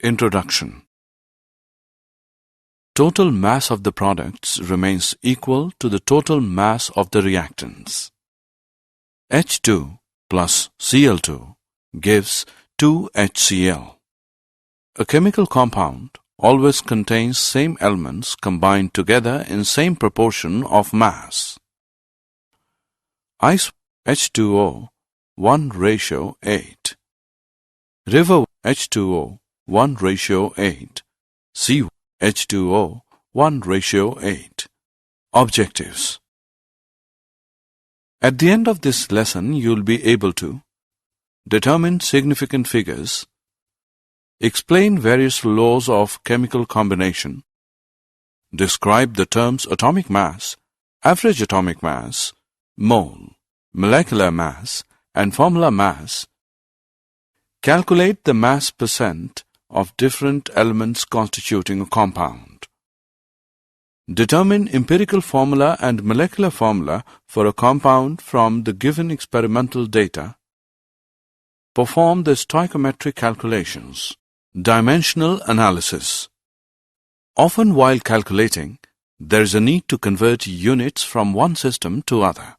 Introduction. Total mass of the products remains equal to the total mass of the reactants. H2 plus Cl2 gives 2HCl. A chemical compound always contains same elements combined together in same proportion of mass. Ice H2O 1:8. River H2O 1:8. Sea H2O 1:8. Objectives. At the end of this lesson, you'll be able to determine significant figures, explain various laws of chemical combination, describe the terms atomic mass, average atomic mass, mole, molecular mass, and formula mass, calculate the mass percent of different elements constituting a compound, determine empirical formula and molecular formula for a compound from the given experimental data, perform the stoichiometric calculations. Dimensional analysis. Often while calculating, there is a need to convert units from one system to other.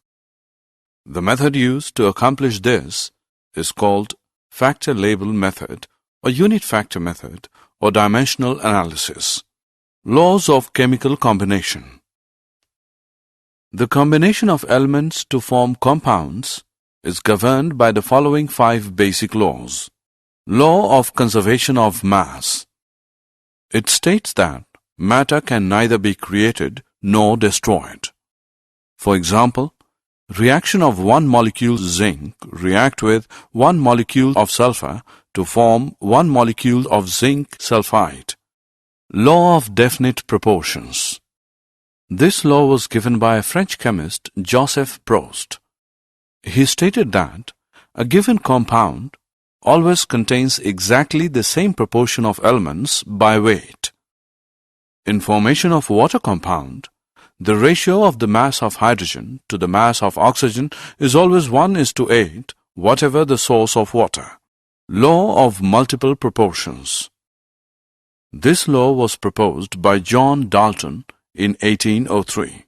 The method used to accomplish this is called factor label method or unit factor method or dimensional analysis. Laws of chemical combination. The combination of elements to form compounds is governed by the following 5 basic laws. Law of conservation of mass. It states that matter can neither be created nor destroyed. For example, reaction of one molecule zinc react with one molecule of sulfur to form one molecule of zinc sulfide. Law of definite proportions. This law was given by a French chemist, Joseph Proust. He stated that a given compound always contains exactly the same proportion of elements by weight. In formation of water compound, the ratio of the mass of hydrogen to the mass of oxygen is always 1:8, whatever the source of water. Law of multiple proportions. This law was proposed by John Dalton in 1803.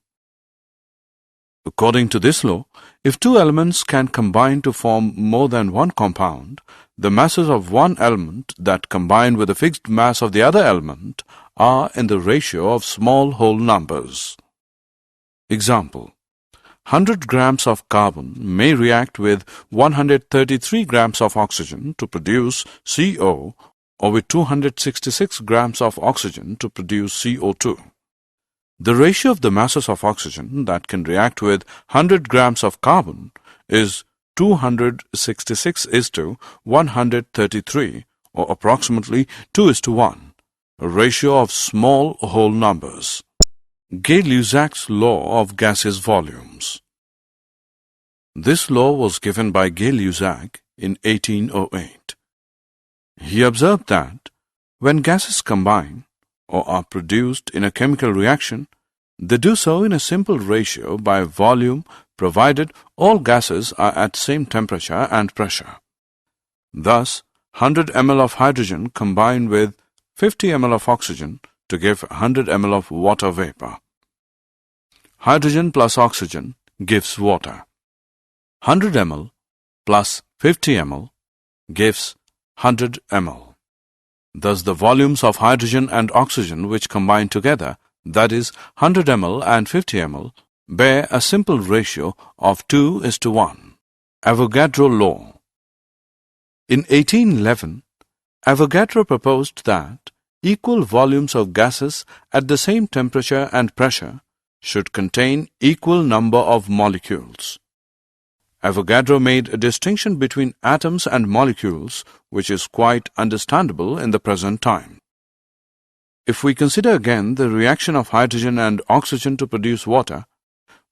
According to this law, if two elements can combine to form more than one compound, the masses of one element that combine with the fixed mass of the other element are in the ratio of small whole numbers. Example: 100 grams of carbon may react with 133 grams of oxygen to produce CO, or with 266 grams of oxygen to produce CO2. The ratio of the masses of oxygen that can react with 100 grams of carbon is 266:133, or approximately 2:1, a ratio of small whole numbers. Gay-Lussac's law of gaseous volumes. This law was given by Gay-Lussac in 1808. He observed that when gases combine or are produced in a chemical reaction, they do so in a simple ratio by volume, provided all gases are at same temperature and pressure. Thus, 100 ml of hydrogen combine with 50 ml of oxygen to give 100 ml of water vapor. Hydrogen plus oxygen gives water. 100 ml plus 50 ml gives 100 ml. Thus, the volumes of hydrogen and oxygen which combine together, that is 100 ml and 50 ml, bear a simple ratio of 2:1. Avogadro law. In 1811, Avogadro proposed that equal volumes of gases at the same temperature and pressure should contain equal number of molecules. Avogadro made a distinction between atoms and molecules, which is quite understandable in the present time. If we consider again the reaction of hydrogen and oxygen to produce water,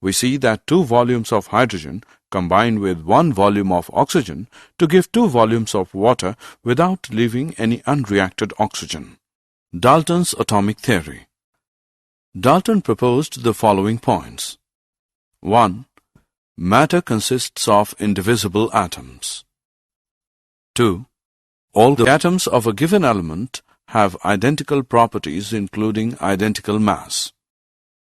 we see that 2 volumes of hydrogen combine with 1 volume of oxygen to give 2 volumes of water without leaving any unreacted oxygen. Dalton's atomic theory. Dalton proposed the following points. 1. Matter consists of indivisible atoms. 2. All the atoms of a given element have identical properties including identical mass.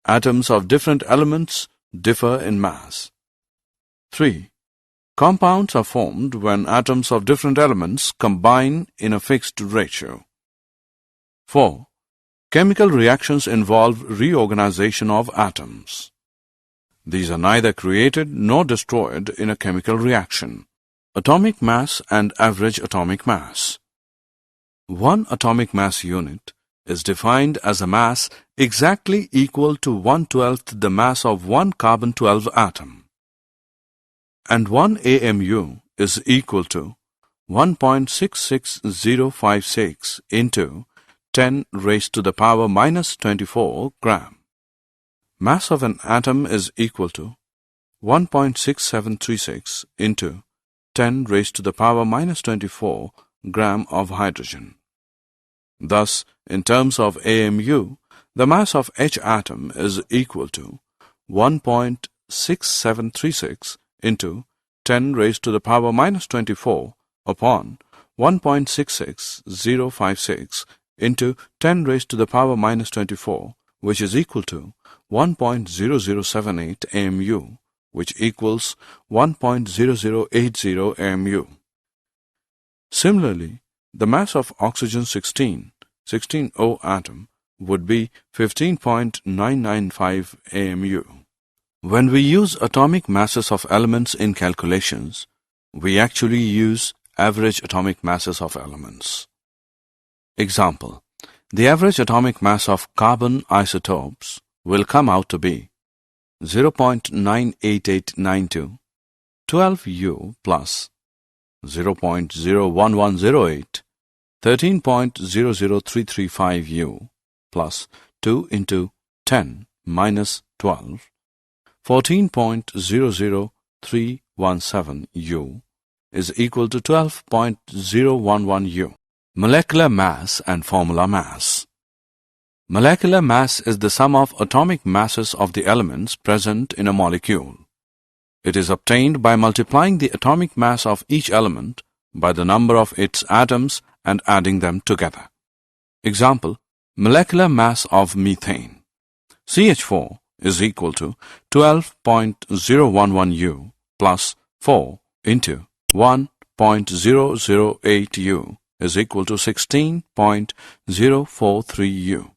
Atoms of different elements differ in mass. 3. Compounds are formed when atoms of different elements combine in a fixed ratio. 4. Chemical reactions involve reorganization of atoms. These are neither created nor destroyed in a chemical reaction. Atomic mass and average atomic mass. One atomic mass unit is defined as a mass exactly equal to 1/12 the mass of one carbon-12 atom. And 1 AMU is equal to 1.66056 into 10 raised to the power minus 24 gram. Mass of an atom is equal to 1.6736 into 10 raised to the power minus 24 gram of hydrogen. Thus, in terms of AMU, the mass of H atom is equal to 1.6736 into 10 raised to the power minus 24 upon 1.66056 into 10 raised to the power minus 24, which is equal to 1.0078 AMU, which equals 1.0080 AMU. Similarly, the mass of oxygen 16O atom would be 15.995 AMU. When we use atomic masses of elements in calculations, we actually use average atomic masses of elements. Example: the average atomic mass of carbon isotopes will come out to be 0.98892, 12U plus 0.01108, 13.00335U plus 2 into 10 minus 12, 14.00317U is equal to 12.011U. Molecular mass and formula mass. Molecular mass is the sum of atomic masses of the elements present in a molecule. It is obtained by multiplying the atomic mass of each element by the number of its atoms and adding them together. Example: molecular mass of methane. CH4 is equal to 12.011U plus 4 into 1.008U is equal to 16.043U.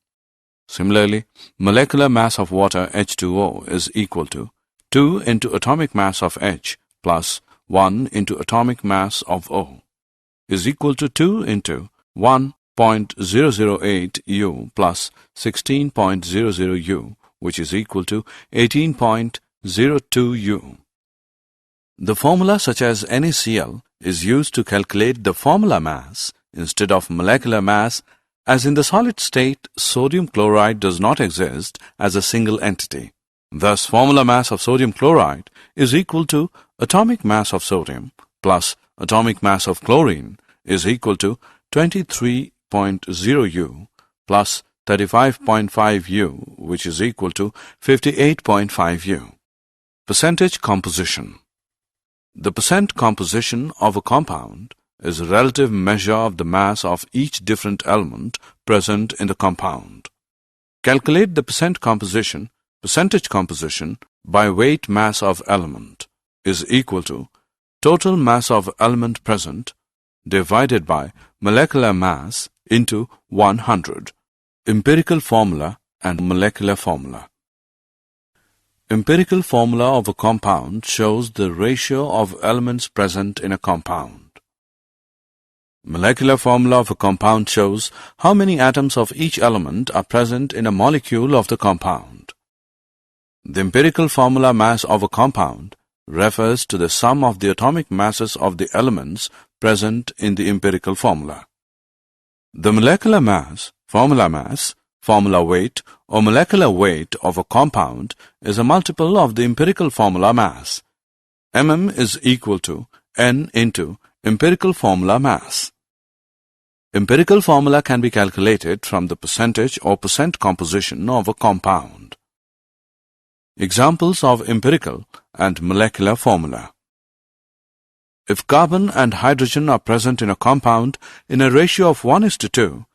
Similarly, molecular mass of water H2O is equal to 2 into atomic mass of H plus 1 into atomic mass of O is equal to 2 into 1.008U plus 16.00U, which is equal to 18.02U. The formula such as NaCl is used to calculate the formula mass instead of molecular mass, as in the solid state sodium chloride does not exist as a single entity. Thus, formula mass of sodium chloride is equal to atomic mass of sodium plus atomic mass of chlorine is equal to 23.0U plus 35.5U, which is equal to 58.5U. Percentage composition. The percent composition of a compound is a relative measure of the mass of each different element present in the compound. Calculate the percentage composition by weight mass of element is equal to total mass of element present divided by molecular mass into 100. Empirical formula and molecular formula. Empirical formula of a compound shows the ratio of elements present in a compound. Molecular formula of a compound shows how many atoms of each element are present in a molecule of the compound. The empirical formula mass of a compound refers to the sum of the atomic masses of the elements present in the empirical formula. The molecular mass, formula weight, or molecular weight of a compound is a multiple of the empirical formula mass. Mm is equal to N into empirical formula mass. Empirical formula can be calculated from the percentage or percent composition of a compound. Examples of empirical and molecular formula. If carbon and hydrogen are present in a compound in a ratio of 1:2,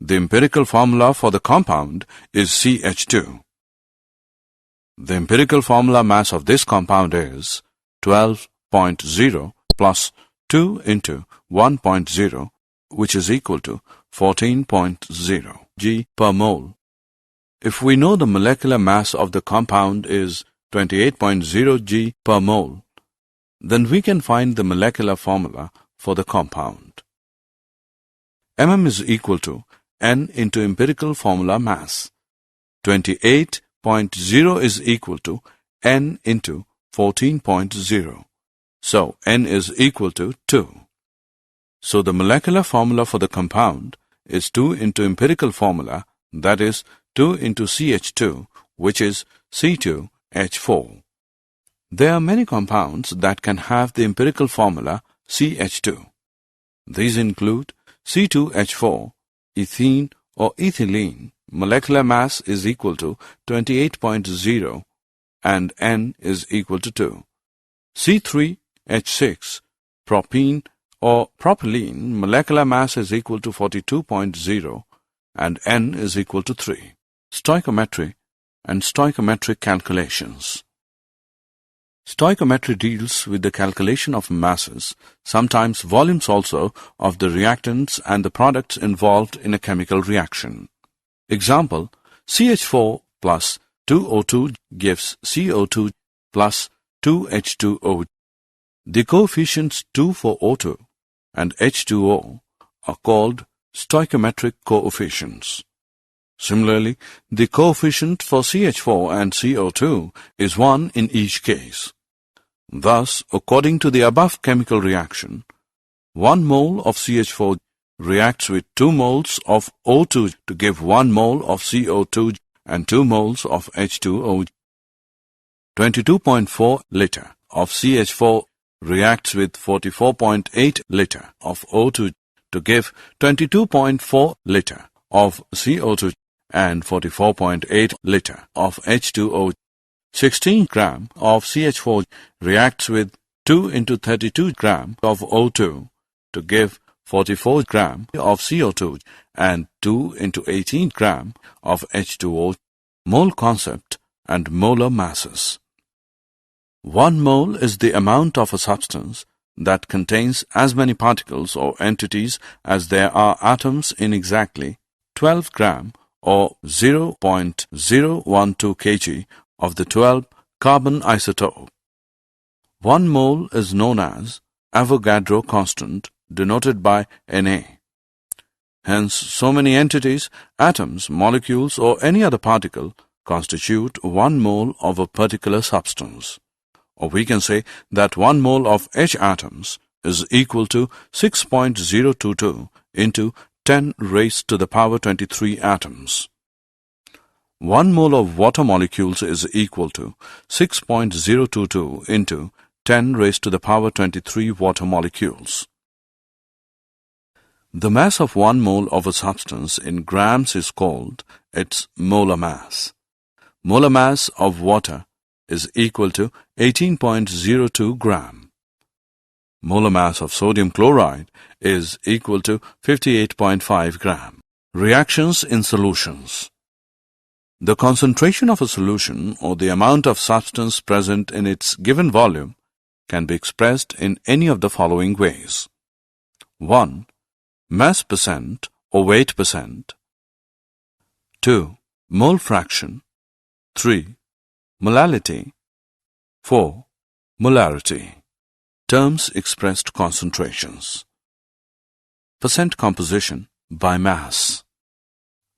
The empirical formula for the compound is CH2. The empirical formula mass of this compound is 12.0 plus 2 into 1.0, which is equal to 14.0 g per mole. If we know the molecular mass of the compound is 28.0 g per mole, then we can find the molecular formula for the compound. Mm is equal to N into empirical formula mass. 28.0 is equal to N into 14.0. So N is equal to 2. So the molecular formula for the compound is 2 into empirical formula, that is 2 into CH2, which is C2H4. There are many compounds that can have the empirical formula CH2. These include C2H4, ethene or ethylene. Molecular mass is equal to 28.0 and N is equal to 2. C3H6, propene or propylene. Molecular mass is equal to 42.0 and N is equal to 3. Stoichiometry and stoichiometric calculations. Stoichiometry deals with the calculation of masses, sometimes volumes also, of the reactants and the products involved in a chemical reaction. Example, CH4 plus 2O2 gives CO2 plus 2H2O. The coefficients 2 for O2 and H2O are called stoichiometric coefficients. Similarly, the coefficient for CH4 and CO2 is 1 in each case. Thus, according to the above chemical reaction, 1 mole of CH4 reacts with 2 moles of O2 to give 1 mole of CO2 and 2 moles of H2O. 22.4 liter of CH4 reacts with 44.8 liter of O2 to give 22.4 liter of CO2 and 44.8 liter of H2O. 16 gram of CH4 reacts with 2 into 32 gram of O2 to give 44 gram of CO2 and 2 into 18 gram of H2O. Mole concept and molar masses. 1 mole is the amount of a substance that contains as many particles or entities as there are atoms in exactly 12 gram or 0.012 kg of the 12 carbon isotope. 1 mole is known as Avogadro constant, denoted by Na. Hence, so many entities, atoms, molecules, or any other particle constitute 1 mole of a particular substance. Or we can say that 1 mole of H atoms is equal to 6.022 into 10 raised to the power 23 atoms. 1 mole of water molecules is equal to 6.022 into 10 raised to the power 23 water molecules. The mass of 1 mole of a substance in grams is called its molar mass. Molar mass of water is equal to 18.02 gram. Molar mass of sodium chloride is equal to 58.5 gram. Reactions in solutions. The concentration of a solution or the amount of substance present in its given volume can be expressed in any of the following ways. 1. Mass percent or weight percent. 2. Mole fraction. 3. Molality. 4. Molarity. Terms expressed concentrations. Percent composition by mass.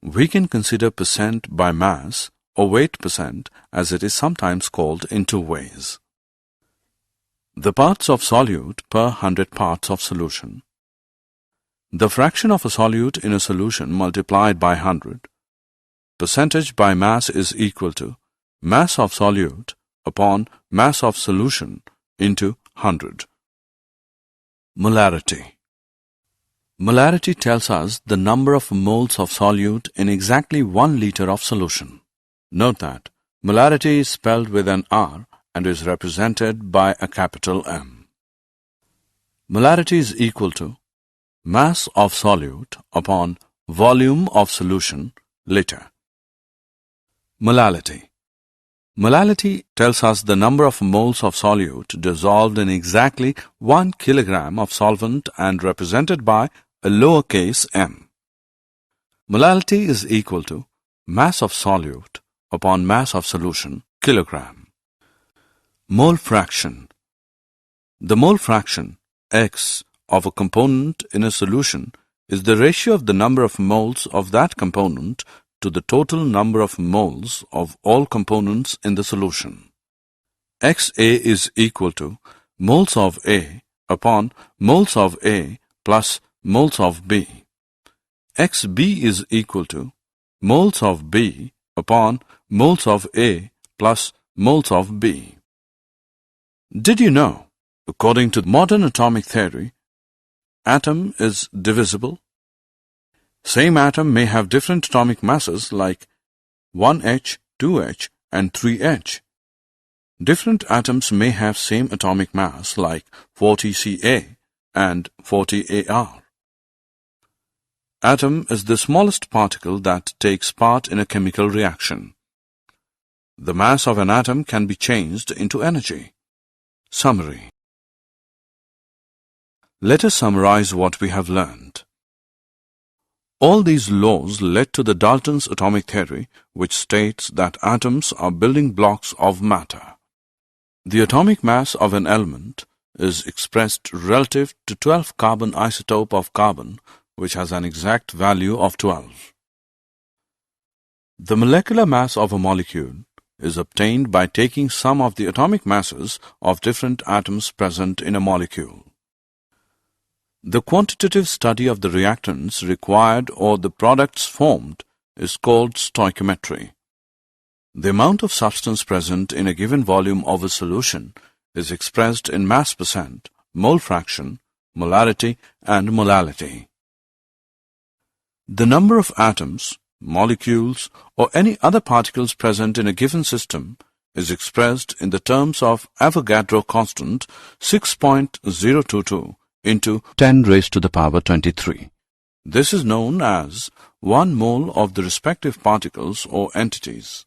We can consider percent by mass or weight percent as it is sometimes called in 2 ways. The parts of solute per 100 parts of solution. The fraction of a solute in a solution multiplied by 100. Percentage by mass is equal to mass of solute upon mass of solution into 100. Molarity. Molarity tells us the number of moles of solute in exactly 1 liter of solution. Note that molarity is spelled with an R and is represented by a capital M. Molarity is equal to mass of solute upon volume of solution later. Molality. Molality tells us the number of moles of solute dissolved in exactly 1 kilogram of solvent and represented by a lowercase m. Molality is equal to mass of solute upon mass of solution, kilogram. Mole fraction. The mole fraction, X, of a component in a solution is the ratio of the number of moles of that component to the total number of moles of all components in the solution. XA is equal to moles of A upon moles of A plus moles of B. XB is equal to moles of B upon moles of A plus moles of B. Did you know, according to modern atomic theory, atom is divisible? Same atom may have different atomic masses like 1H, 2H and 3H. Different atoms may have same atomic mass like 40 Ca and 40 Ar. Atom is the smallest particle that takes part in a chemical reaction. The mass of an atom can be changed into energy. Summary. Let us summarize what we have learned. All these laws led to the Dalton's atomic theory, which states that atoms are building blocks of matter. The atomic mass of an element is expressed relative to 12 carbon isotope of carbon, which has an exact value of 12. The molecular mass of a molecule is obtained by taking sum of the atomic masses of different atoms present in a molecule. The quantitative study of the reactants required or the products formed is called stoichiometry. The amount of substance present in a given volume of a solution is expressed in mass percent, mole fraction, molarity, and molality. The number of atoms, molecules, or any other particles present in a given system is expressed in the terms of Avogadro constant 6.022 into 10 raised to the power 23. This is known as 1 mole of the respective particles or entities.